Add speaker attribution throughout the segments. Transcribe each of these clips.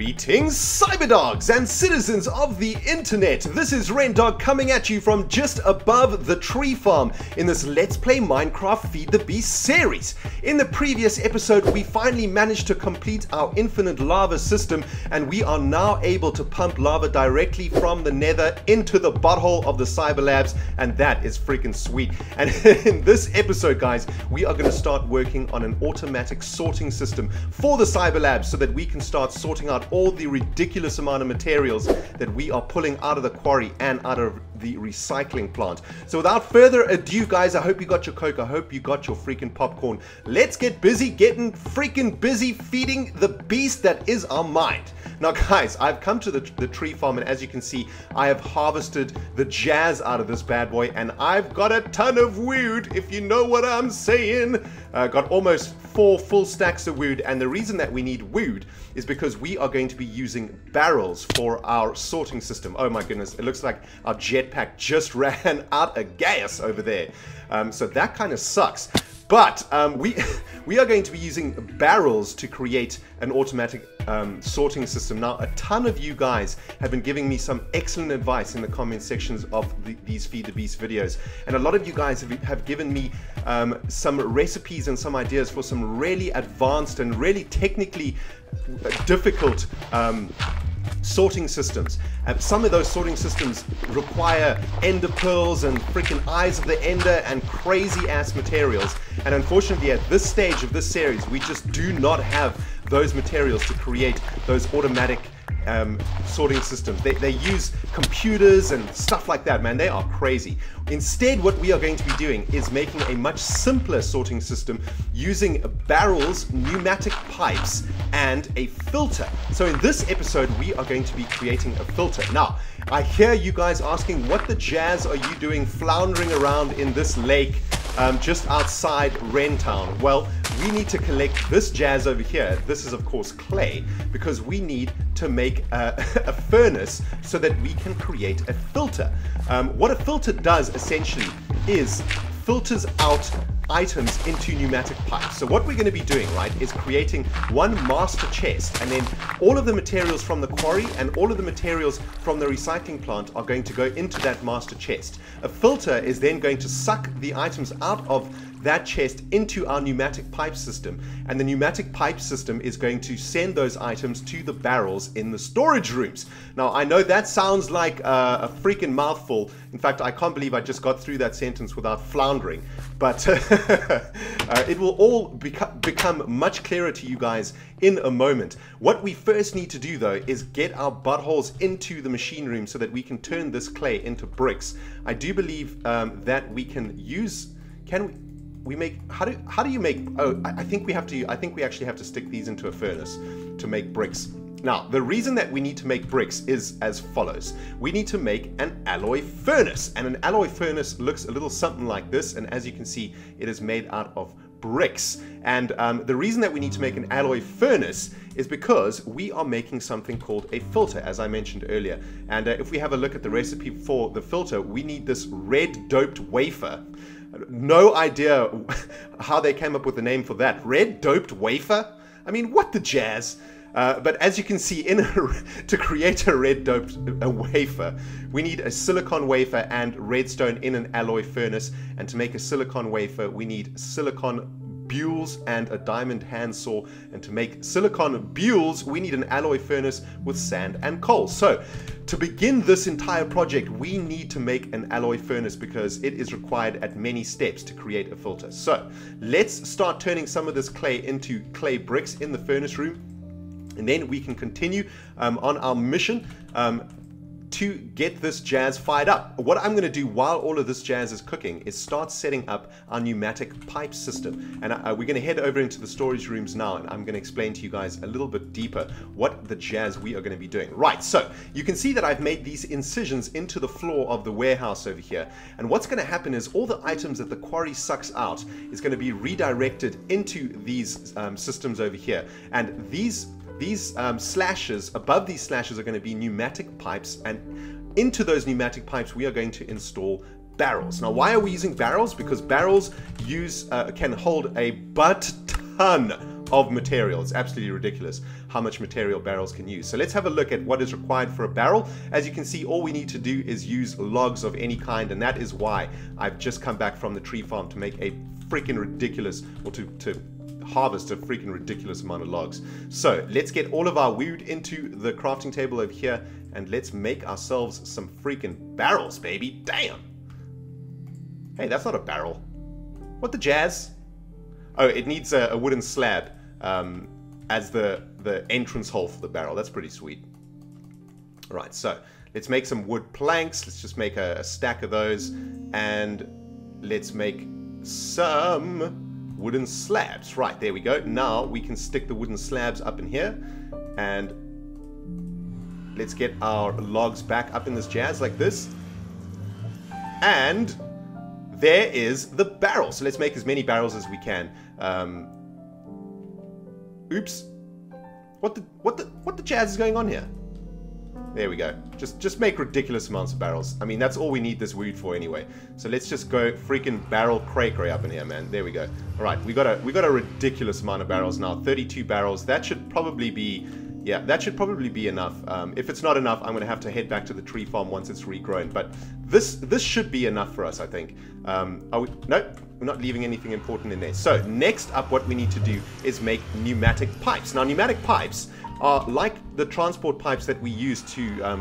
Speaker 1: Greetings, cyberdogs and citizens of the internet. This is ReNDoG coming at you from just above the tree farm in this Let's Play Minecraft Feed the Beast series. In the previous episode, we finally managed to complete our infinite lava system, and we are now able to pump lava directly from the nether into the butthole of the cyber labs, and that is freaking sweet. And in this episode, guys, we are going to start working on an automatic sorting system for the cyber labs so that we can start sorting out all the ridiculous amount of materials that we are pulling out of the quarry and out of the recycling plant. So without further ado, guys, I hope you got your Coke, I hope you got your freaking popcorn. Let's get busy getting freaking busy feeding the beast that is our mind. Now guys, I've come to the tree farm, and as you can see, I have harvested the jazz out of this bad boy, and I've got a ton of wood, if you know what I'm saying. Got almost 4 full stacks of wood, and the reason that we need wood is because we are going to be using barrels for our sorting system. Oh my goodness, it looks like our jetpack just ran out of gas over there. So that kind of sucks. But we are going to be using barrels to create an automatic sorting system. Now, a ton of you guys have been giving me some excellent advice in the comment sections of these Feed the Beast videos. And a lot of you guys have given me some recipes and some ideas for some really advanced and really technically difficult sorting systems. Some of those sorting systems require ender pearls and freaking eyes of the ender and crazy ass materials, and unfortunately at this stage of this series we just do not have those materials to create those automatic sorting systems. They use computers and stuff like that, man. They are crazy. Instead, what we are going to be doing is making a much simpler sorting system using barrels, pneumatic pipes, and a filter. So in this episode, we are going to be creating a filter. Now, I hear you guys asking, what the jazz are you doing floundering around in this lake just outside Rentown? Well, we need to collect this jazz over here. This is of course clay, because we need to make a furnace so that we can create a filter. What a filter does essentially is filters out items into pneumatic pipes. So what we're going to be doing, right, is creating one master chest, and then all of the materials from the quarry and all of the materials from the recycling plant are going to go into that master chest. A filter is then going to suck the items out of that chest into our pneumatic pipe system, and the pneumatic pipe system is going to send those items to the barrels in the storage rooms. Now, I know that sounds like a freaking mouthful. In fact, I can't believe I just got through that sentence without floundering, but it will all become much clearer to you guys in a moment. What we first need to do though is get our buttholes into the machine room so that we can turn this clay into bricks. I do believe that we can use, we make, how do you make, oh, I think we actually have to stick these into a furnace to make bricks. Now, the reason that we need to make bricks is as follows. We need to make an alloy furnace, and an alloy furnace looks a little something like this, and as you can see, it is made out of bricks. And the reason that we need to make an alloy furnace is because we are making something called a filter, as I mentioned earlier. And if we have a look at the recipe for the filter, we need this red doped wafer. No idea how they came up with the name for that. Red doped wafer? I mean, what the jazz? But as you can see, to create a red doped wafer, we need a silicon wafer and redstone in an alloy furnace. And to make a silicon wafer, we need silicon bules and a diamond handsaw. And to make silicon bules, we need an alloy furnace with sand and coal. So to begin this entire project, we need to make an alloy furnace because it is required at many steps to create a filter. So let's start turning some of this clay into clay bricks in the furnace room, and then we can continue on our mission to get this jazz fired up. What I'm going to do while all of this jazz is cooking is start setting up our pneumatic pipe system. And we're going to head over into the storage rooms now, and I'm going to explain to you guys a little bit deeper what the jazz we are going to be doing. Right, so you can see that I've made these incisions into the floor of the warehouse over here. And what's going to happen is all the items that the quarry sucks out is going to be redirected into these systems over here. And these slashes, above these slashes, are going to be pneumatic pipes, and into those pneumatic pipes we are going to install barrels. Now, why are we using barrels? Because barrels can hold a butt ton of material. It's absolutely ridiculous how much material barrels can use. So let's have a look at what is required for a barrel. As you can see, all we need to do is use logs of any kind, and that is why I've just come back from the tree farm to make a freaking ridiculous, or to harvest a freaking ridiculous amount of logs. So let's get all of our wood into the crafting table over here, and let's make ourselves some freaking barrels, baby. Damn. Hey, that's not a barrel. What the jazz? Oh, it needs a wooden slab as the entrance hole for the barrel. That's pretty sweet. All right, so let's make some wood planks. Let's just make a stack of those, and let's make some wooden slabs. Right, there we go. Now we can stick the wooden slabs up in here, and let's get our logs back up in this jazz like this. And there is the barrel. So let's make as many barrels as we can. Oops. What the jazz is going on here? There we go. Just make ridiculous amounts of barrels. I mean, that's all we need this wood for anyway. So let's just go freaking barrel cray up in here, man. There we go. All right, we got a ridiculous amount of barrels now. 32 barrels. That should probably be, yeah, that should probably be enough. If it's not enough, I'm going to have to head back to the tree farm once it's regrown. But this should be enough for us, I think. Nope, we're not leaving anything important in there. So next up, what we need to do is make pneumatic pipes. Now, pneumatic pipes are like the transport pipes that we use to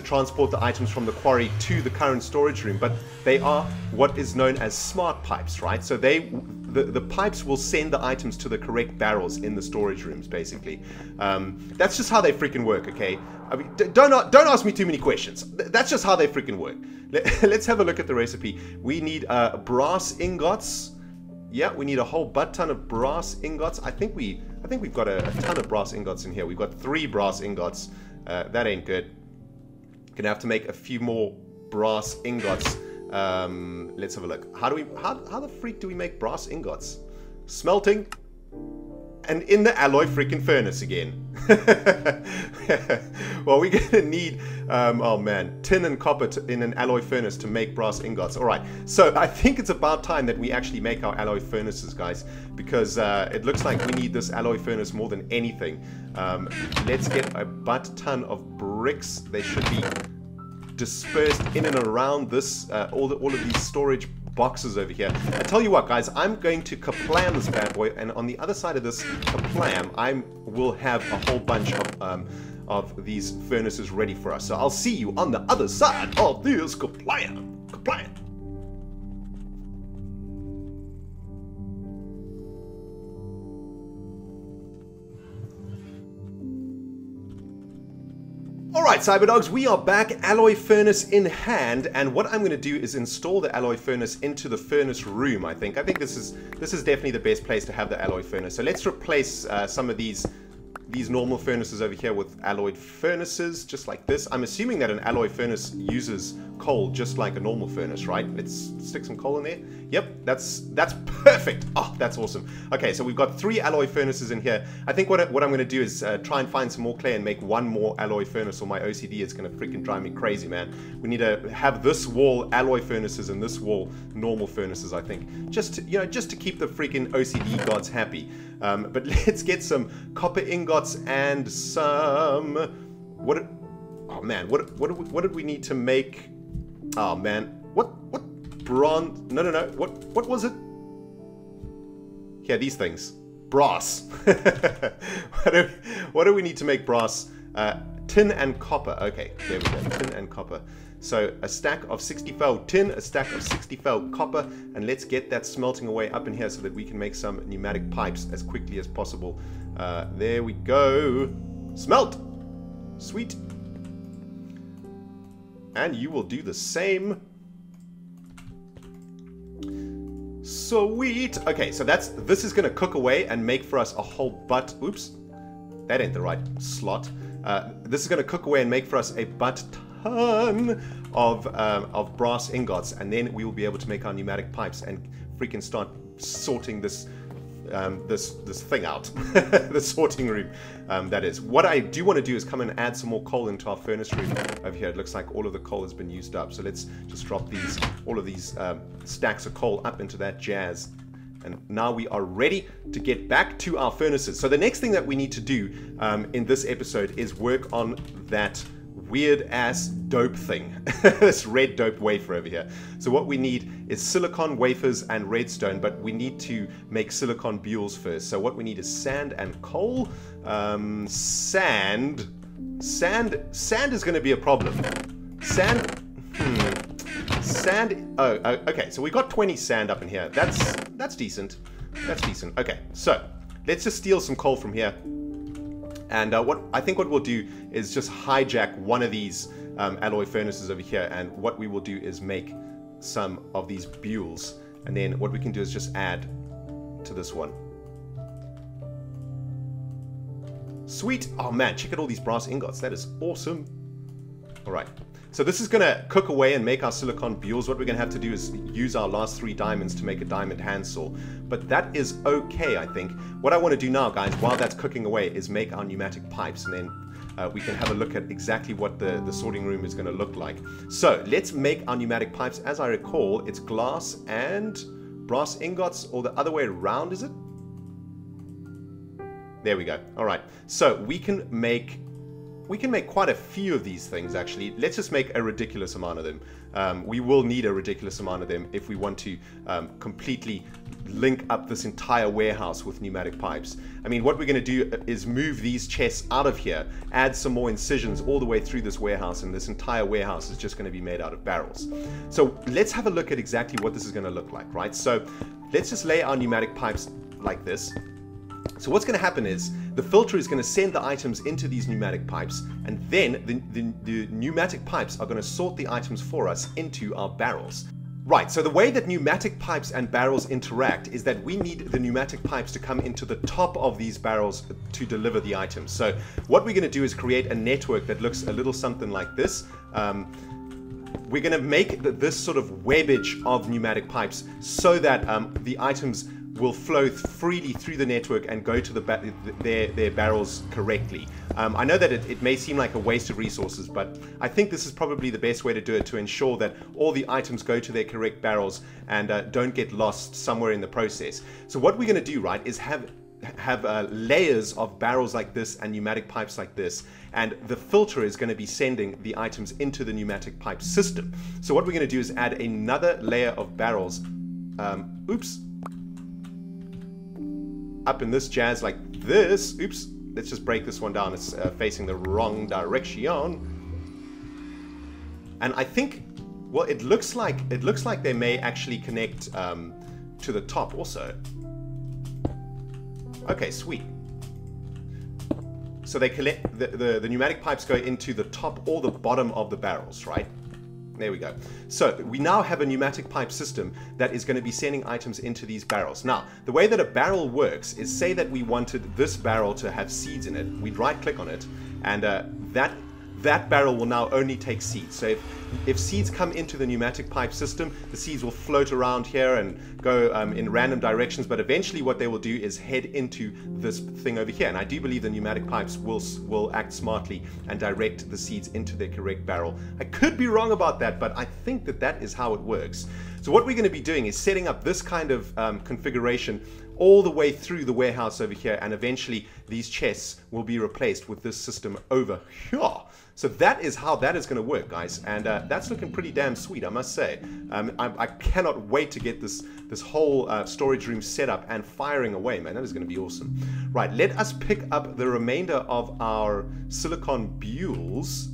Speaker 1: transport the items from the quarry to the current storage room, but they are what is known as smart pipes, right? So the pipes will send the items to the correct barrels in the storage rooms, basically. That's just how they freaking work, okay? I mean, don't ask me too many questions. That's just how they freaking work. Let's have a look at the recipe. We need brass ingots. Yeah, we need a whole butt ton of brass ingots. I think we've got a ton of brass ingots in here. We've got 3 brass ingots. That ain't good. Gonna have to make a few more brass ingots. Let's have a look. How the freak do we make brass ingots? Smelting. And in the alloy freaking furnace again. Well, we're gonna need, oh man, tin and copper in an alloy furnace to make brass ingots. All right, so I think it's about time that we actually make our alloy furnaces, guys, because it looks like we need this alloy furnace more than anything. Let's get a butt ton of bricks. They should be dispersed in and around this, all of these storage boxes over here. I tell you what, guys, I'm going to kaplam this bad boy, and on the other side of this kaplam, I will have a whole bunch of these furnaces ready for us. So I'll see you on the other side of this kaplam. Kaplam. Alright, Cyberdogs, we are back, alloy furnace in hand, and what I'm going to do is install the alloy furnace into the furnace room, I think. I think this is definitely the best place to have the alloy furnace. So let's replace some of these normal furnaces over here with alloyed furnaces, just like this. I'm assuming that an alloy furnace uses coal just like a normal furnace, right? Let's stick some coal in there. Yep, that's perfect. Oh, that's awesome. Okay, so we've got 3 alloy furnaces in here. I think what I'm going to do is try and find some more clay and make 1 more alloy furnace, or my OCD is going to freaking drive me crazy, man. We need to have this wall alloy furnaces and this wall normal furnaces, I think, just to keep the freaking OCD gods happy. But let's get some copper ingots and some what did we need to make? Oh man, what bronze? No, what was it? Yeah, these things, brass. What do we need to make brass? Tin and copper. Okay, there we go, tin and copper. So a stack of 64 tin, a stack of 64 copper, and let's get that smelting away up in here so that we can make some pneumatic pipes as quickly as possible. There we go. Smelt! Sweet. And you will do the same. Sweet. Okay, so this is going to cook away and make for us a whole butt. Oops. That ain't the right slot. This is going to cook away and make for us a butt ton of brass ingots, and then we will be able to make our pneumatic pipes and freaking start sorting this thing out. The sorting room, that is. What I do want to do is come and add some more coal into our furnace room over here. It looks like all of the coal has been used up, so let's just drop all of these stacks of coal up into that jazz. And now we are ready to get back to our furnaces. So the next thing that we need to do in this episode is work on that weird ass dope thing. This red dope wafer over here. So what we need is silicon wafers and redstone, but we need to make silicon bules first. So what we need is sand and coal. Sand is going to be a problem. Sand. Oh, okay. So we got 20 sand up in here. That's decent. That's decent. Okay. So let's just steal some coal from here. And what we'll do is just hijack one of these alloy furnaces over here. And what we will do is make some of these bules. And then what we can do is just add to this one. Sweet. Oh man, check out all these brass ingots. That is awesome. All right. So this is going to cook away and make our silicon bules. What we're going to have to do is use our last 3 diamonds to make a diamond handsaw. But that is okay, I think. What I want to do now, guys, while that's cooking away, is make our pneumatic pipes. And then we can have a look at exactly what the sorting room is going to look like. So let's make our pneumatic pipes. As I recall, it's glass and brass ingots, or the other way around, is it? There we go. All right. So we can make quite a few of these things, actually. Let's just make a ridiculous amount of them. We will need a ridiculous amount of them if we want to completely link up this entire warehouse with pneumatic pipes. I mean, what we're going to do is move these chests out of here, add some more incisions all the way through this warehouse, and this entire warehouse is just going to be made out of barrels. So let's have a look at exactly what this is going to look like, right? So let's just lay our pneumatic pipes like this. So what's going to happen is the filter is going to send the items into these pneumatic pipes, and then the pneumatic pipes are going to sort the items for us into our barrels. Right, so the way that pneumatic pipes and barrels interact is that we need the pneumatic pipes to come into the top of these barrels to deliver the items. So what we're going to do is create a network that looks a little something like this. We're going to make this sort of webbage of pneumatic pipes so that the items will flow freely through the network and go to their barrels correctly. I know that it may seem like a waste of resources, but I think this is probably the best way to do it, to ensure that all the items go to their correct barrels and don't get lost somewhere in the process. So what we're going to do, right, is have layers of barrels like this and pneumatic pipes like this, and the filter is going to be sending the items into the pneumatic pipe system. So what we're going to do is add another layer of barrels. Oops. Up in this jazz like this. Oops, let's just break this one down. It's facing the wrong direction. And I think, well, it looks like they may actually connect to the top also. Okay, sweet. So they collect the pneumatic pipes go into the top or the bottom of the barrels, right? There we go. So we now have a pneumatic pipe system that is going to be sending items into these barrels. Now, the way that a barrel works is, say that we wanted this barrel to have seeds in it. We'd right click on it, and that barrel will now only take seeds. So if seeds come into the pneumatic pipe system, the seeds will float around here and go in random directions, but eventually what they will do is head into this thing over here. And I do believe the pneumatic pipes will act smartly and direct the seeds into their correct barrel. I could be wrong about that, but I think that is how it works. So what we're going to be doing is setting up this kind of configuration all the way through the warehouse over here, and eventually these chests will be replaced with this system over here. So that is how that is going to work, guys, and that's looking pretty damn sweet, I must say. I cannot wait to get this whole storage room set up and firing away, man. That is going to be awesome. Right, let us pick up the remainder of our silicon bules.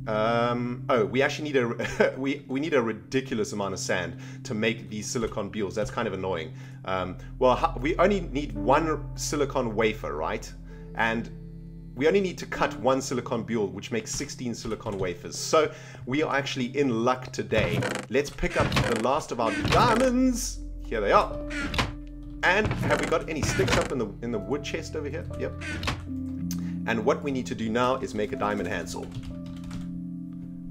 Speaker 1: Oh, we actually need a we need a ridiculous amount of sand to make these silicon bules. That's kind of annoying. Well, we only need 1 silicon wafer, right? And we only need to cut 1 silicon bule, which makes 16 silicon wafers. So we are actually in luck today. Let's pick up the last of our diamonds. Here they are. And have we got any sticks up in the wood chest over here? Yep. And what we need to do now is make a diamond handsaw.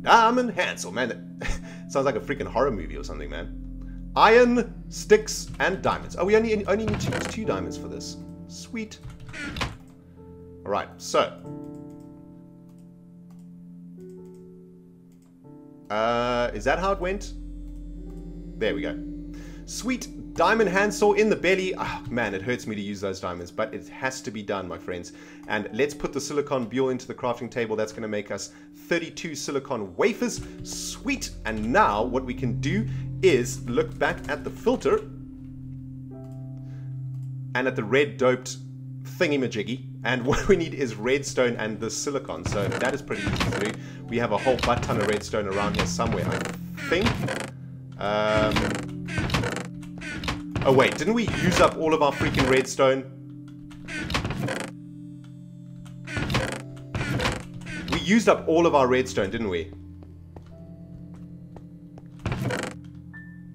Speaker 1: Diamond handsaw, man. That sounds like a freaking horror movie or something, man. Iron, sticks, and diamonds. Oh, we only need to use 2 diamonds for this. Sweet. All right, so. Is that how it went? There we go. Sweet. Diamond handsaw in the belly. Oh, man, it hurts me to use those diamonds, but it has to be done, my friends. And let's put the silicon buell into the crafting table. That's going to make us 32 silicon wafers. Sweet. And now what we can do is look back at the filter and at the red doped thingy-majiggy. And what we need is redstone and the silicon. So that is pretty easy to do. We have a whole butt ton of redstone around here somewhere, I think. Oh wait, didn't we use up all of our freaking redstone? We used up all of our redstone, didn't we?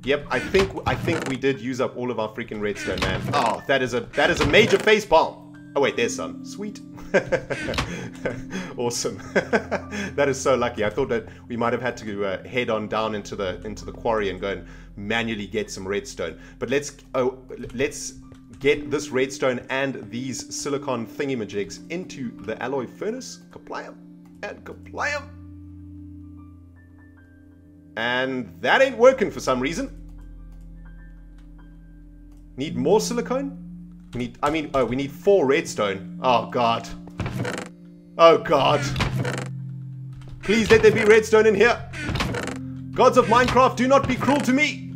Speaker 1: Yep, I think we did use up all of our freaking redstone, man. Oh, that is a major face palm. Oh wait, there's some. Sweet. Awesome. That is so lucky. I thought that we might have had to head on down into the quarry and go and manually get some redstone. But let's get this redstone and these silicon thingy-majigs into the alloy furnace. Kaplam and kaplam. And that ain't working for some reason. Need more silicone? We need 4 redstone. Oh god. Oh god. Please let there be redstone in here. Gods of Minecraft, do not be cruel to me.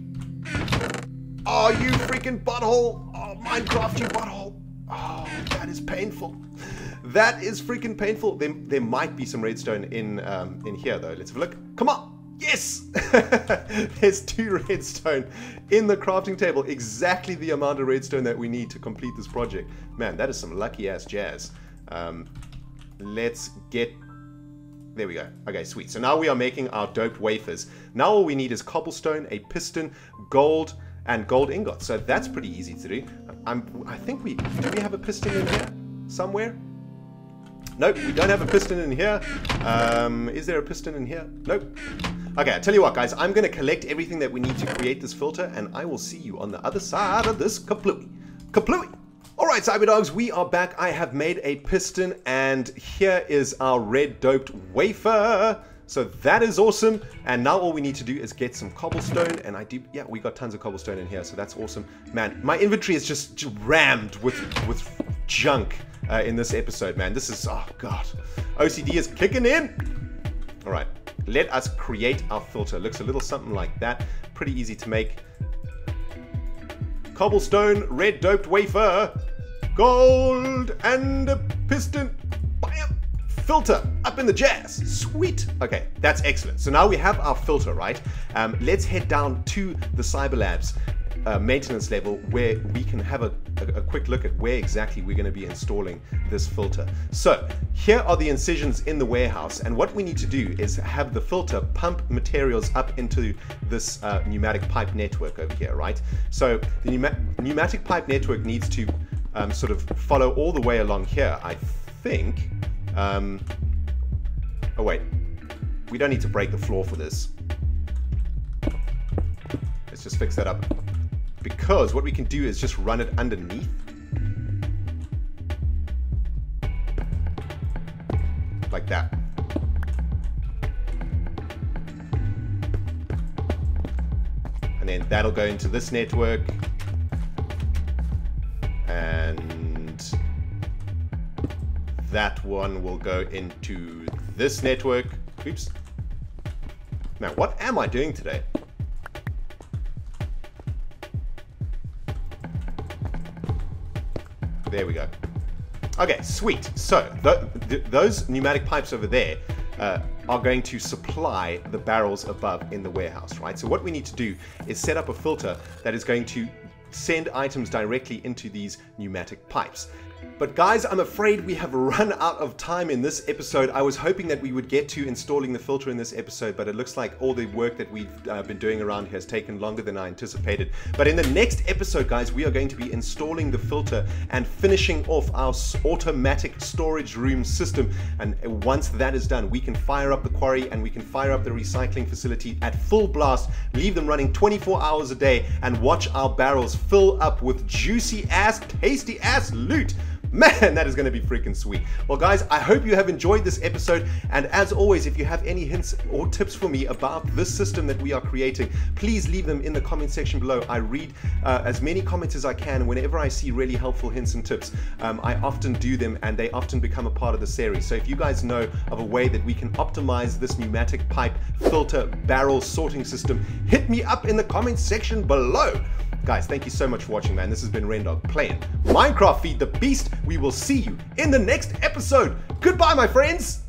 Speaker 1: Oh, you freaking butthole. Oh, Minecraft, you butthole. Oh, that is painful. That is freaking painful. There might be some redstone in here though. Let's have a look. Come on. Yes! There's 2 redstone in the crafting table. Exactly the amount of redstone that we need to complete this project. Man, that is some lucky ass jazz. Let's get... There we go. Okay, sweet. So now we are making our doped wafers. Now all we need is cobblestone, a piston, gold, and gold ingots. So that's pretty easy to do. I think do we have a piston in here somewhere? Nope, we don't have a piston in here. Is there a piston in here? Nope. Okay, I tell you what, guys. I'm going to collect everything that we need to create this filter, and I will see you on the other side of this kaplooey. Kaplooey! Alright, Cyberdogs, we are back. I have made a piston, and here is our red doped wafer. So that is awesome. And now all we need to do is get some cobblestone, and yeah, we got tons of cobblestone in here, so that's awesome. Man, my inventory is just rammed with junk in this episode, man. This is, oh god. OCD is kicking in. Alright, let us create our filter. Looks a little something like that. Pretty easy to make. Cobblestone, red doped wafer, gold, and a piston. Bam! Filter up in the jazz. Sweet. Okay, that's excellent. So now we have our filter, right? Let's head down to the Cyber Labs maintenance level where we can have a quick look at where exactly we're going to be installing this filter. So here are the incisions in the warehouse, and what we need to do is have the filter pump materials up into this pneumatic pipe network over here, right? So the pneumatic pipe network needs to sort of follow all the way along here, I think. Oh wait, we don't need to break the floor for this. Let's just fix that up. Because what we can do is just run it underneath. Like that. And then that'll go into this network. And that one will go into this network. Oops. Now, what am I doing today? There we go. Okay, sweet. So those pneumatic pipes over there are going to supply the barrels above in the warehouse, right? So what we need to do is set up a filter that is going to send items directly into these pneumatic pipes. But guys, I'm afraid we have run out of time in this episode. I was hoping that we would get to installing the filter in this episode, but it looks like all the work that we've been doing around here has taken longer than I anticipated. But in the next episode, guys, we are going to be installing the filter and finishing off our automatic storage room system. And once that is done, we can fire up the quarry and we can fire up the recycling facility at full blast, leave them running 24 hours a day, and watch our barrels fill up with juicy ass, tasty ass loot. Man, that is going to be freaking sweet. Well guys, I hope you have enjoyed this episode, and as always, if you have any hints or tips for me about this system that we are creating, please leave them in the comment section below. I read as many comments as I can, and whenever I see really helpful hints and tips, I often do them, and they often become a part of the series. So if you guys know of a way that we can optimize this pneumatic pipe filter barrel sorting system, hit me up in the comments section below. Guys, thank you so much for watching, man. This has been ReNDoG playing Minecraft Feed the Beast. We will see you in the next episode. Goodbye, my friends.